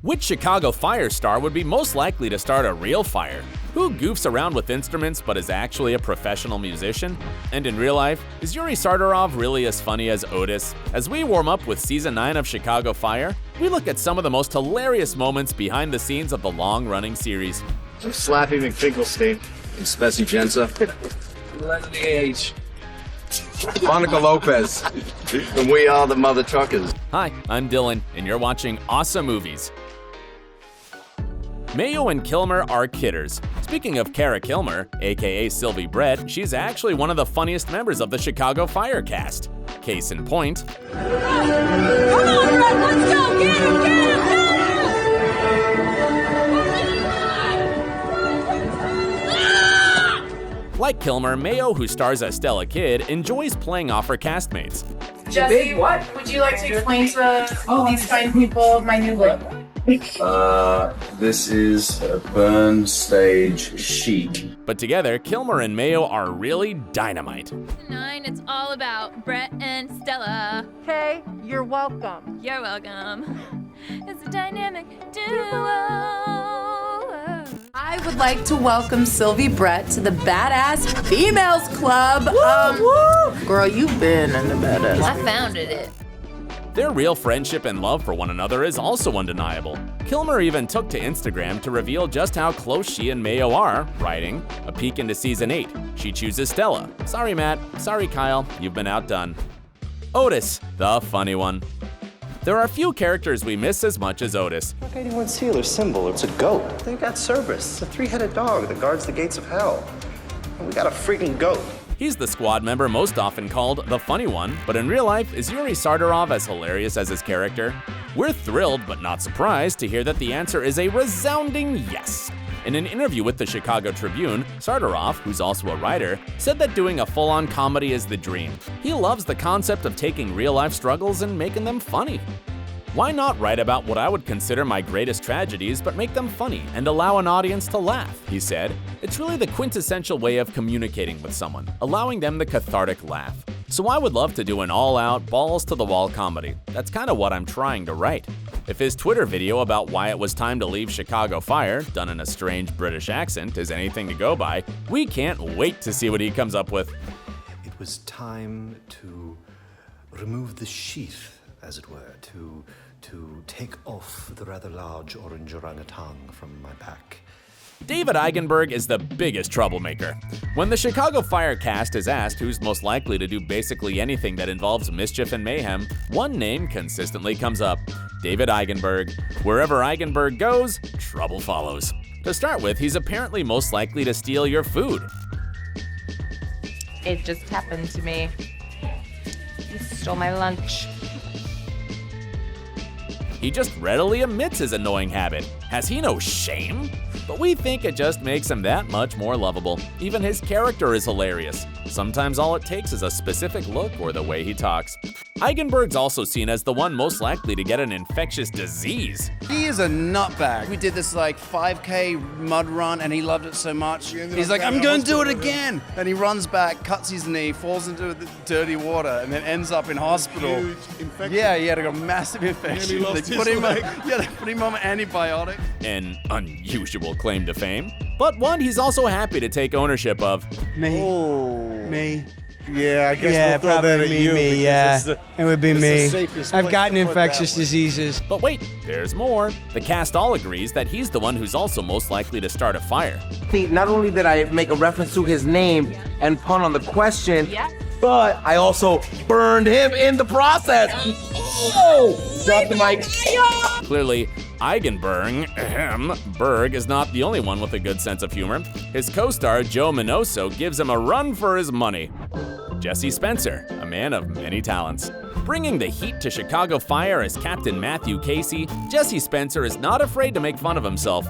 Which Chicago Fire star would be most likely to start a real fire? Who goofs around with instruments but is actually a professional musician? And in real life, is Yuri Sardarov really as funny as Otis? As we warm up with Season 9 of Chicago Fire, we look at some of the most hilarious moments behind the scenes of the long-running series. Slappy McFinkelstein. And Spessy Jensa. Leslie H. Monica Lopez. And we are the mother truckers. Hi, I'm Dylan, and you're watching Ossa Movies. Mayo and Killmer are kidders. Speaking of Kara Killmer, A.K.A. Sylvie Brett, she's actually one of the funniest members of the Chicago Fire cast. Case in point. Come on, Brett, let's go! Get him, get him, get him! Like Killmer, Mayo, who stars as Stella Kidd, enjoys playing off her castmates. Jesse, would you like to explain to these fine people my new look? This is a burn stage chic. But together, Killmer and Mayo are really dynamite. Tonight it's all about Brett and Stella. Okay, you're welcome. You're welcome. It's a dynamic duo. I would like to welcome Sylvie Brett to the Badass Females Club. Girl, you've been in the Badass. I founded it. Their real friendship and love for one another is also undeniable. Killmer even took to Instagram to reveal just how close she and Mayo are, writing, "A peek into Season 8. She chooses Stella. Sorry, Matt. Sorry, Kyle. You've been outdone." Otis, the funny one. There are few characters we miss as much as Otis. Rock 81 seal or symbol, it's a goat. They've got Cerberus, a three-headed dog that guards the gates of hell. And we got a freaking goat. He's the squad member most often called the funny one, but in real life, is Yuri Sardarov as hilarious as his character? We're thrilled but not surprised to hear that the answer is a resounding yes. In an interview with the Chicago Tribune, Sardarov, who's also a writer, said that doing a full-on comedy is the dream. He loves the concept of taking real-life struggles and making them funny. Why not write about what I would consider my greatest tragedies but make them funny and allow an audience to laugh, he said. It's really the quintessential way of communicating with someone, allowing them the cathartic laugh. So I would love to do an all-out, balls-to-the-wall comedy. That's kind of what I'm trying to write. If his Twitter video about why it was time to leave Chicago Fire, done in a strange British accent, is anything to go by, we can't wait to see what he comes up with. It was time to remove the sheath, as it were, to take off the rather large orange orangutan from my back. David Eigenberg is the biggest troublemaker. When the Chicago Fire cast is asked who's most likely to do basically anything that involves mischief and mayhem, one name consistently comes up: David Eigenberg. Wherever Eigenberg goes, trouble follows. To start with, he's apparently most likely to steal your food. It just happened to me. He stole my lunch. He just readily admits his annoying habit. Has he no shame? But we think it just makes him that much more lovable. Even his character is hilarious. Sometimes all it takes is a specific look or the way he talks. Eigenberg's also seen as the one most likely to get an infectious disease. He is a nutbag. We did this like 5K mud run and he loved it so much. He's like, I'm going to do it again. And he runs back, cuts his knee, falls into the dirty water, and then ends up in hospital. Huge infection. Yeah, he had a massive infection. They put him on antibiotic. An unusual claim to fame, but one he's also happy to take ownership of. Me. Yeah, I guess we'll throw that at you. It would be me. I've gotten infectious diseases. But wait, there's more. The cast all agrees that he's the one who's also most likely to start a fire. Not only did I make a reference to his name and pun on the question, but I also burned him in the process. Drop the mic. Clearly, Eigenberg is not the only one with a good sense of humor. His co-star, Joe Minoso, gives him a run for his money. Jesse Spencer, a man of many talents. Bringing the heat to Chicago Fire as Captain Matthew Casey, Jesse Spencer is not afraid to make fun of himself.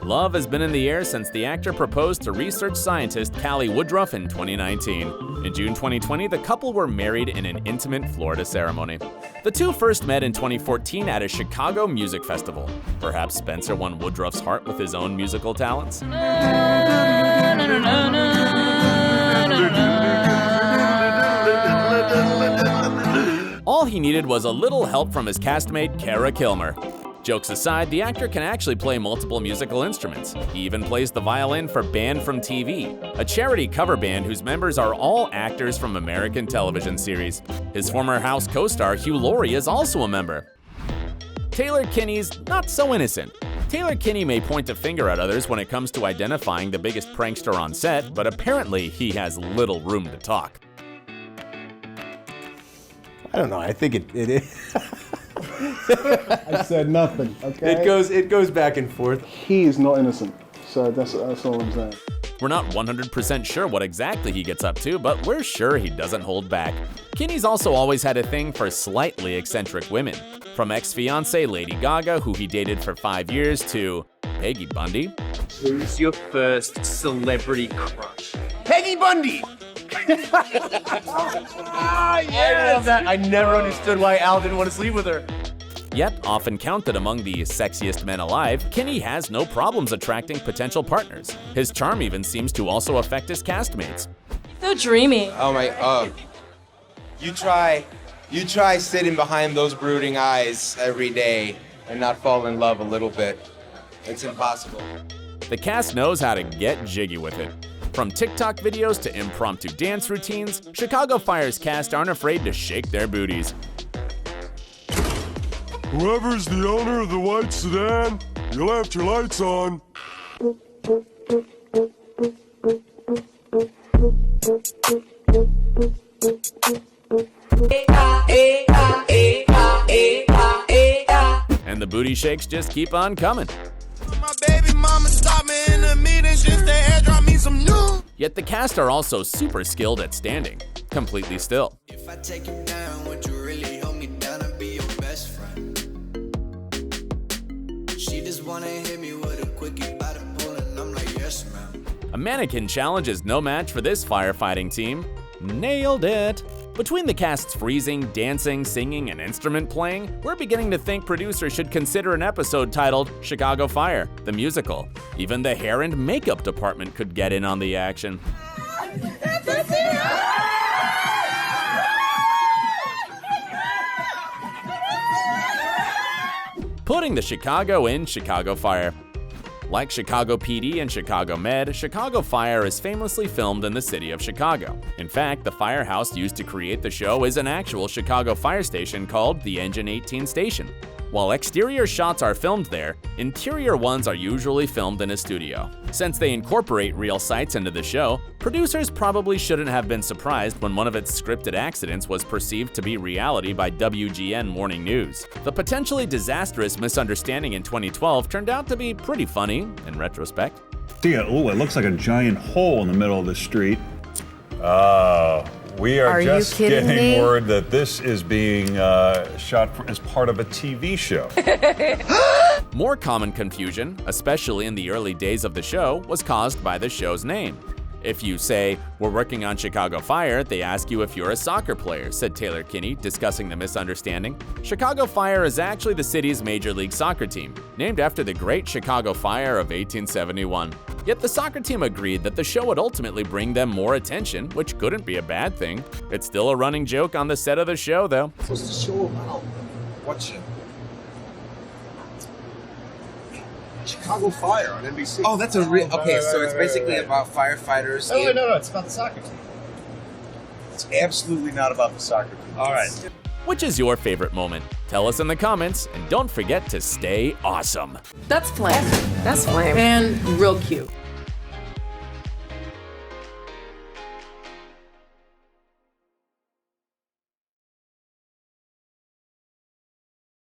Love has been in the air since the actor proposed to research scientist Callie Woodruff in 2019. In June 2020, the couple were married in an intimate Florida ceremony. The two first met in 2014 at a Chicago music festival. Perhaps Spencer won Woodruff's heart with his own musical talents? All he needed was a little help from his castmate Kara Killmer. Jokes aside, the actor can actually play multiple musical instruments. He even plays the violin for Band from TV, a charity cover band whose members are all actors from American television series. His former House co-star Hugh Laurie is also a member. Taylor Kinney's not so innocent. Taylor Kinney may point a finger at others when it comes to identifying the biggest prankster on set, but apparently he has little room to talk. I don't know, I think it is. I said nothing, okay? It goes back and forth. He is not innocent, so that's all I'm saying. We're not 100% sure what exactly he gets up to, but we're sure he doesn't hold back. Kinney's also always had a thing for slightly eccentric women. From ex-fiancée Lady Gaga, who he dated for 5 years, to Peggy Bundy. Who's your first celebrity crush? Peggy Bundy! Yes! I love that. I never understood why Al didn't want to sleep with her. Yet, often counted among the sexiest men alive, Kinney has no problems attracting potential partners. His charm even seems to also affect his castmates. So dreamy. Oh my, you try sitting behind those brooding eyes every day and not fall in love a little bit. It's impossible. The cast knows how to get jiggy with it. From TikTok videos to impromptu dance routines, Chicago Fire's cast aren't afraid to shake their booties. Whoever's the owner of the white sedan, you left your lights on. And the booty shakes just keep on coming. My baby mama stopped me in the meeting, she said, drop me some news. Yet the cast are also super skilled at standing, completely still. If I take you down, would you really hold me down and be your best friend? She just wanna hit me with a quickie by the pool and I'm like, yes, ma'am. A mannequin challenge is no match for this firefighting team. Nailed it! Between the cast's freezing, dancing, singing, and instrument playing, we're beginning to think producers should consider an episode titled Chicago Fire, the musical. Even the hair and makeup department could get in on the action. Putting the Chicago in Chicago Fire. Like Chicago PD and Chicago Med, Chicago Fire is famously filmed in the city of Chicago. In fact, the firehouse used to create the show is an actual Chicago fire station called the Engine 18 Station. While exterior shots are filmed there, interior ones are usually filmed in a studio. Since they incorporate real sites into the show, producers probably shouldn't have been surprised when one of its scripted accidents was perceived to be reality by WGN Morning News. The potentially disastrous misunderstanding in 2012 turned out to be pretty funny in retrospect. Oh, it looks like a giant hole in the middle of the street. We are just getting word that this is being shot as part of a TV show. More common confusion, especially in the early days of the show, was caused by the show's name. If you say, "We're working on Chicago Fire," they ask you if you're a soccer player, said Taylor Kinney, discussing the misunderstanding. Chicago Fire is actually the city's Major League Soccer team, named after the Great Chicago Fire of 1871. Yet the soccer team agreed that the show would ultimately bring them more attention, which couldn't be a bad thing. It's still a running joke on the set of the show, though. What's the show about? What show? Chicago Fire on NBC. Oh, that's a real. Okay, so it's basically about firefighters. No, it's about the soccer team. It's absolutely not about the soccer team. All right. Which is your favorite moment? Tell us in the comments, and don't forget to stay awesome. That's flame. That's flame. And real cute.